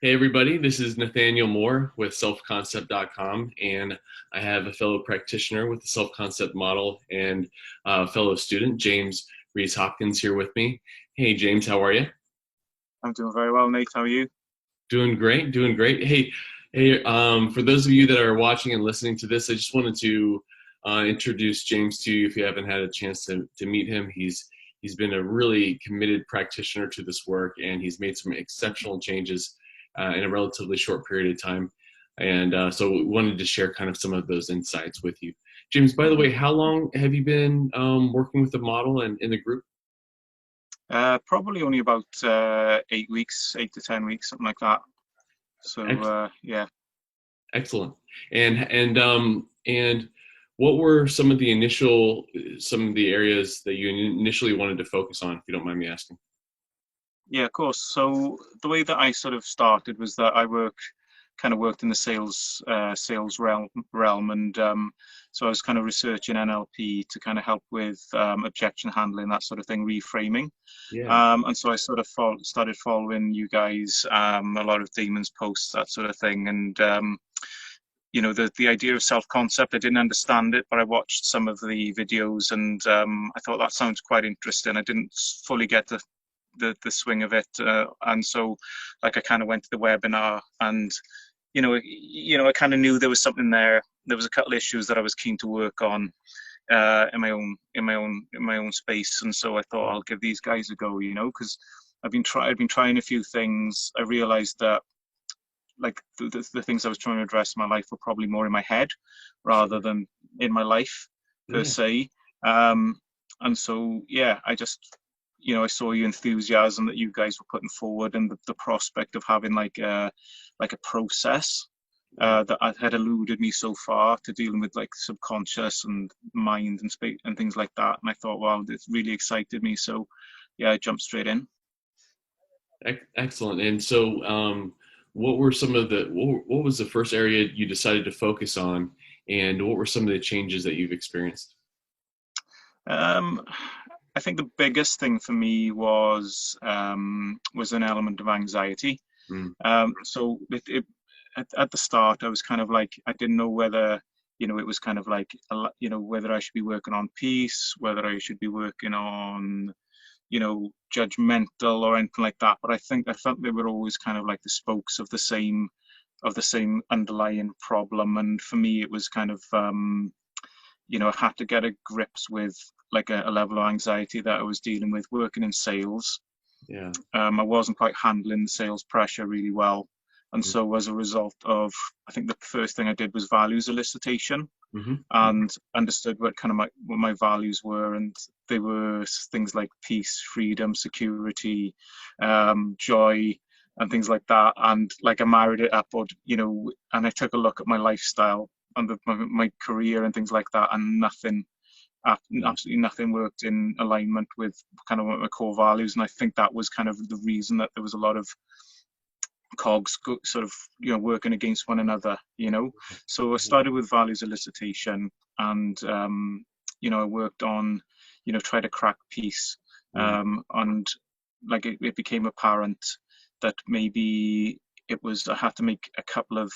Hey everybody, this is Nathaniel Moore with selfconcept.com, and I have a fellow practitioner with the self concept model and fellow student, James Rees Hopkins, here with me. Hey James, how are you? I'm doing very well, Nate. How are you? Doing great, doing great. For those of you that are watching and listening to this, I just wanted to introduce James to you if you haven't had a chance to meet him. He's been a really committed practitioner to this work, and he's made some exceptional changes in a relatively short period of time. And so we wanted to share kind of some of those insights with you. James, by the Mhm. way, how long have you been working with the model and in the group? Probably only about 8 weeks, 8 to 10 weeks, something like that. So Ex- yeah. Excellent. And what were some of the areas that you initially wanted to focus on, if you don't mind me asking? Yeah, of course. So the way that I sort of started was that kind of worked in the sales realm, and so I was kind of researching NLP to kind of help with objection handling, that sort of thing, reframing. Yeah. And so I sort of started following you guys, a lot of demons posts, that sort of thing, and the idea of self-concept, I didn't understand it, but I watched some of the videos, and I thought that sounds quite interesting. I didn't fully get the swing of it, and so like I kind of went to the webinar, and I kind of knew there was something there. There was a couple of issues that I was keen to work on, in my own space, and so I thought I'll give these guys a go, because I've been trying a few things. I realized that, like, the things I was trying to address in my life were probably more in my head rather Sure. than in my life per Yeah. se. Um, and so, yeah, I just, I saw your enthusiasm that you guys were putting forward, and the prospect of having like a process Yeah. that had eluded me so far, to dealing with like subconscious and mind and space and things like that. And I thought, wow, this really excited me. So, yeah, I jumped straight in. Excellent. And so, what were some of what was the first area you decided to focus on, and what were some of the changes that you've experienced? Um, I think the biggest thing for me was an element of anxiety. Mm, So at the start, I was kind of like, I didn't know whether, it was kind of like, whether I should be working on peace, whether I should be working on, judgmental or anything like that. But I felt they were always kind of like the spokes of the same underlying problem. And for me, it was kind of, I had to get a grips with like a level of anxiety that I was dealing with working in sales. yeah. I wasn't quite handling the sales pressure really well. And Mm, so as a result of, I think the first thing I did was values elicitation, mhm, mhm. and understood what my values were. And they were things like peace, freedom, security, joy, and things like that. And like I married it up, and I took a look at my lifestyle and my career and things like that, and Yeah. absolutely nothing worked in alignment with kind of my core values. And I think that was kind of the reason that there was a lot of cogs sort of working against one another. So I started with values elicitation, and I worked on try to crack peace, Mm, and like it became apparent that maybe I had to make a couple of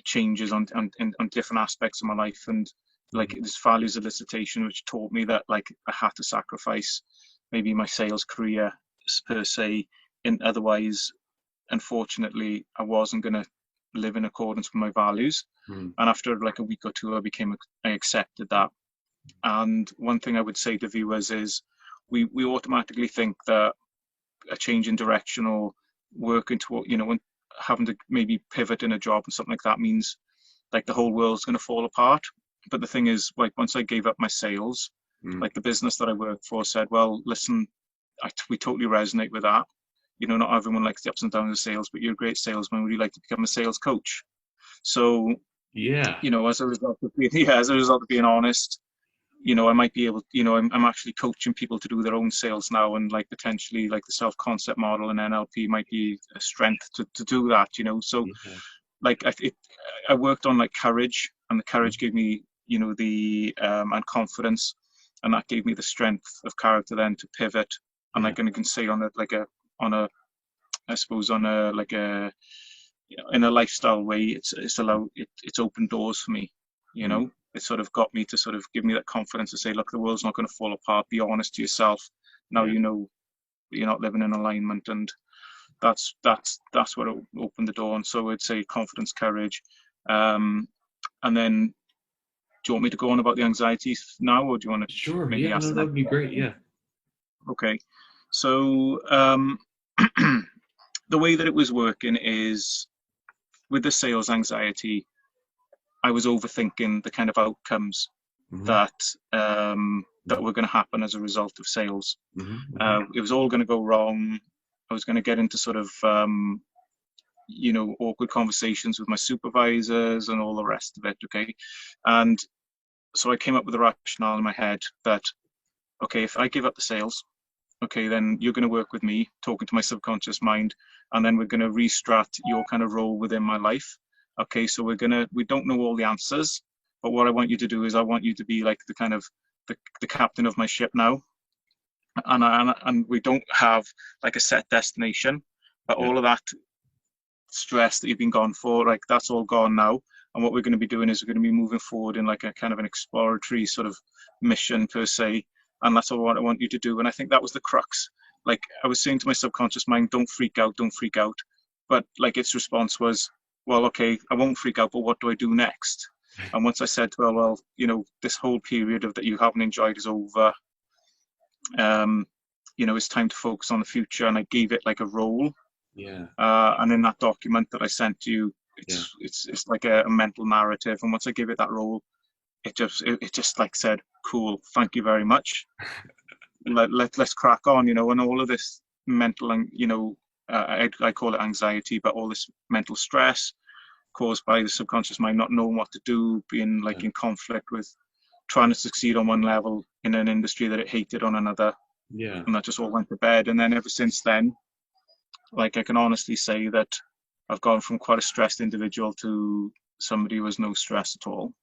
changes on different aspects of my life. And like mhm. this values elicitation, which taught me that like I had to sacrifice maybe my sales career per se, and otherwise, unfortunately, I wasn't going to live in accordance with my values. Mm, And after like a week or two, I accepted that. And one thing I would say to viewers is, we automatically think that a change in direction or work into, when having to maybe pivot in a job and something like that means like the whole world's going to fall apart. But the thing is, like, once I gave up my sales, mm, like the business that I worked for said, well, listen, we totally resonate with that. Not everyone likes the ups and downs of sales, but you're a great salesman. Would you like to become a sales coach? So, yeah. as a result of being, yeah, as a result of being honest, I might be able, I'm actually coaching people to do their own sales now, and like potentially like the self-concept model and NLP might be a strength to do that. So Yeah. like I worked on like courage, and the Mm, courage gave me, the and confidence, and that gave me the strength of character then to pivot. And yeah. like, and you can say on a I suppose on a like a in a lifestyle way, it's opened doors for me. You Mm. know, it sort of got me to sort of give me that confidence to say, look, the world's not going to fall apart. Be honest to yourself. Now Yeah. you know you're not living in alignment, and that's what opened the door. And so I'd say confidence, courage, and then. Do you want me to go on about the anxieties now, or do you want to Sure. maybe Yeah. ask No, the that next would be great. question? Yeah. Okay. So the way that it was working is with the sales anxiety, I was overthinking the kind of outcomes Mm-hmm. that that were going to happen as a result of sales. Mm-hmm. It was all going to go wrong. I was going to get into sort of awkward conversations with my supervisors and all the rest of it. Okay, and so I came up with a rationale in my head that okay, if I give up the sales, okay, then you're going to work with me, talking to my subconscious mind, and then we're going to restrat your kind of role within my life. Okay, so we don't know all the answers, but what I want you to do is I want you to be like the kind of the captain of my ship now, and we don't have like a set destination, but Yeah. all of that stress that you've been gone for, like that's all gone now. And what we're going to be doing is we're going to be moving forward in like a kind of an exploratory sort of mission per se. And that's all I want you to do. And I think that was the crux. Like I was saying to my subconscious mind, don't freak out, don't freak out. But like its response was, well, okay, I won't freak out, but what do I do next? And once I said, well, this whole period of that you haven't enjoyed is over. Um, it's time to focus on the future. And I gave it like a role. Yeah. And in that document that I sent to you, Yeah. it's like a mental narrative. And once I give it that role, it just like said, cool, thank you very much. Let's crack on, and all of this mental and I call it anxiety, but all this mental stress caused by the subconscious mind not knowing what to do, being like Yeah. in conflict with trying to succeed on one level in an industry that it hated on another, Yeah. and that just all went to bed. And then ever since then, like I can honestly say that I've gone from quite a stressed individual to somebody who has no stress at all.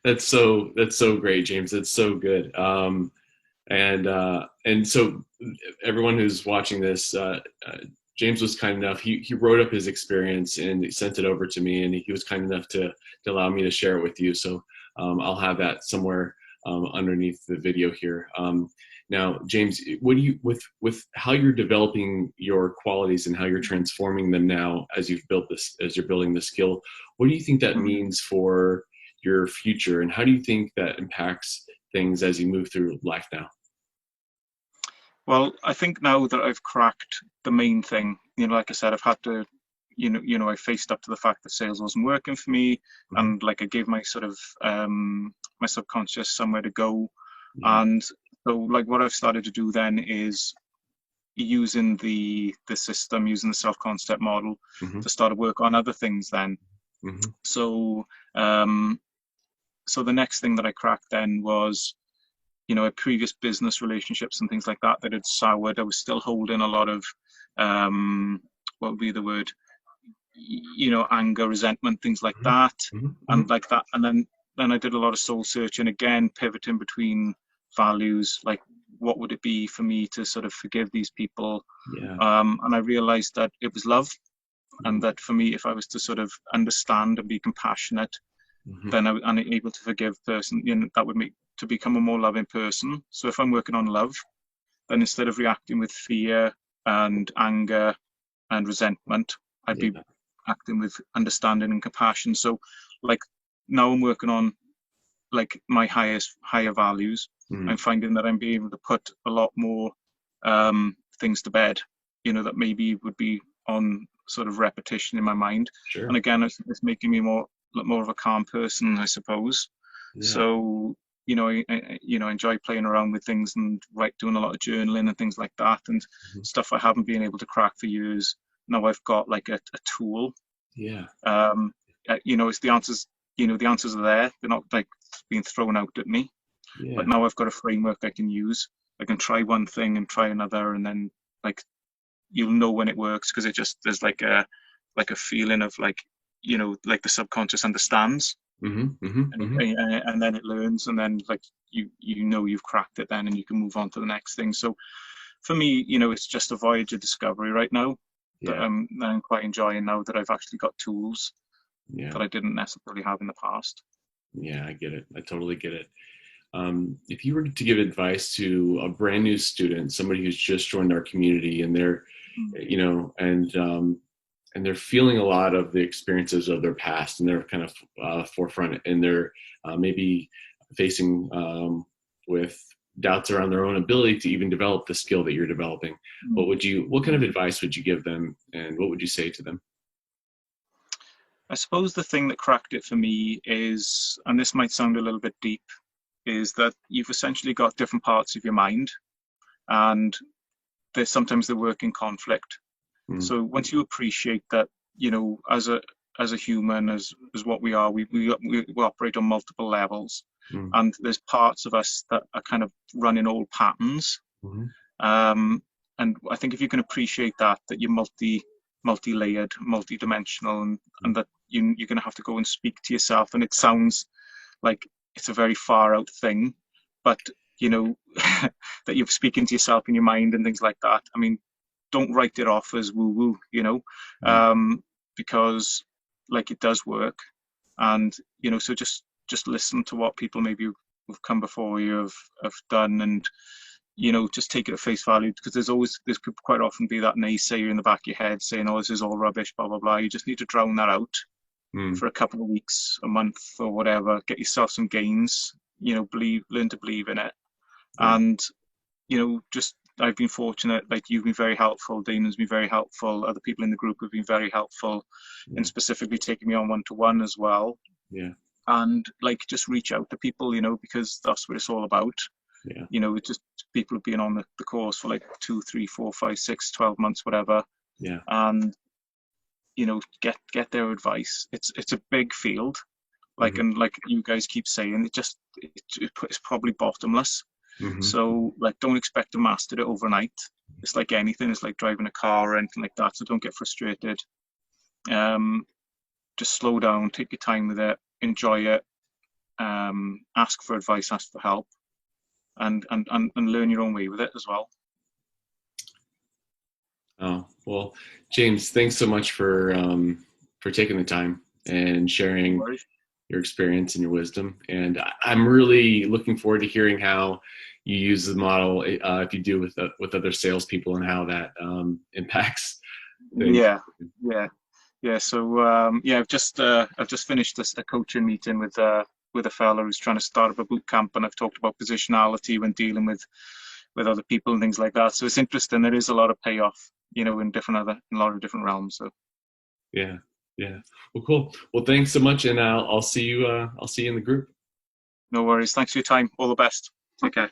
That's so great, James. That's so good. And so everyone who's watching this, James was kind enough. He wrote up his experience and he sent it over to me, and he was kind enough to allow me to share it with you. So I'll have that somewhere underneath the video here. Now, James, what do you with how you're developing your qualities and how you're transforming them now as you're building the skill? What do you think that means for your future, and how do you think that impacts things as you move through life now? Well, I think now that I've cracked the main thing, like I said, I've had to, I faced up to the fact that sales wasn't working for me, Mm-hmm. and like I gave my sort of my subconscious somewhere to go, Yeah. and so like what I've started to do then is using the system, using the self-concept model Mm-hmm. to start to work on other things then. Mm-hmm. So so the next thing that I cracked then was, a previous business relationships and things like that that had soured. I was still holding a lot of what would be the word, anger, resentment, things like that, Mm-hmm. and like that. And then I did a lot of soul searching again, pivoting between values, like what would it be for me to sort of forgive these people. Yeah. And I realized that it was love, and that for me, if I was to sort of understand and be compassionate, Mm-hmm. then I'm able to forgive person. That would make to become a more loving person. So if I'm working on love, then instead of reacting with fear and anger and resentment, I'd be Yeah. acting with understanding and compassion. So like now I'm working on like my higher values. Mm-hmm. I'm finding that I'm being able to put a lot more things to bed, that maybe would be on sort of repetition in my mind. Sure. And again, it's making me more of a calm person, I suppose. Yeah. So I enjoy playing around with things and doing a lot of journaling and things like that, and stuff I haven't been able to crack for years. Now I've got like a tool. Yeah. It's the answers. The answers are there. They're not like being thrown out at me. Yeah. But now I've got a framework I can use. I can try one thing and try another, and then like you'll know when it works, because there's like a feeling of like like the subconscious understands. Mm-hmm. Mm-hmm. And then it learns, and then like you've cracked it then, and you can move on to the next thing. So for me, it's just a voyage of discovery right now that Yeah. that I'm quite enjoying now that I've actually got tools Yeah. that I didn't necessarily have in the past. Yeah, I get it. I totally get it. If you were to give advice to a brand new student, somebody who's just joined our community, and they're, Mm. and they're feeling a lot of the experiences of their past, and they're kind of forefront, and they're maybe facing with doubts around their own ability to even develop the skill that you're developing, what kind of advice would you give them, and what would you say to them? I suppose the thing that cracked it for me is, and this might sound a little bit deep, is that you've essentially got different parts of your mind, and sometimes they work in conflict. Mm, So once you appreciate that, as a human, as what we are, we operate on multiple levels, mm, and there's parts of us that are kind of running old patterns. mhm, Um, and I think if you can appreciate that you're multi-layered, multi-dimensional, and that you're going to have to go and speak to yourself. And it sounds like it's a very far out thing, but that you're speaking to yourself in your mind and things like that. I mean, don't write it off as woo woo, mm, because like it does work, and so just listen to what people maybe who've come before you have done, and just take it at face value, because there's could quite often be that naysayer in the back of your head saying, oh, this is all rubbish, blah blah blah. You just need to drown that out mm, for a couple of weeks, a month, or whatever. Get yourself some gains. Learn to believe in it, yeah, and just I've been fortunate. Like, you've been very helpful. Dana's been very helpful. Other people in the group have been very helpful, yeah, and specifically taking me on one-to-one as well. yeah, And like, just reach out to people, because that's what it's all about. yeah, It's just people have been on the course for like 2, 3, 4, 5, 6, 12 months, whatever, yeah, and get their advice. It's a big field, like, mhm, and like you guys keep saying, it's probably bottomless. mhm, So like, don't expect to master it overnight. It's like anything. It's like driving a car or anything like that. So don't get frustrated. Just slow down, take your time with it, enjoy it. Ask for advice, ask for help, and learn your own way with it as well. Oh, well, James, thanks so much for taking the time and No sharing worries. your experience and your wisdom. And I'm really looking forward to hearing how you use the model, if you do with other salespeople, and how that impacts things. Yeah, yeah, yeah. So I've just finished a coaching meeting with a fella who's trying to start up a boot camp, and I've talked about positionality when dealing with other people and things like that. So it's interesting. There is a lot of payoff, in a lot of different realms. So Yeah, yeah. Well, cool. Well, thanks so much, and I'll see you. I'll see you in the group. no worries. Thanks for your time. All the best. Take care.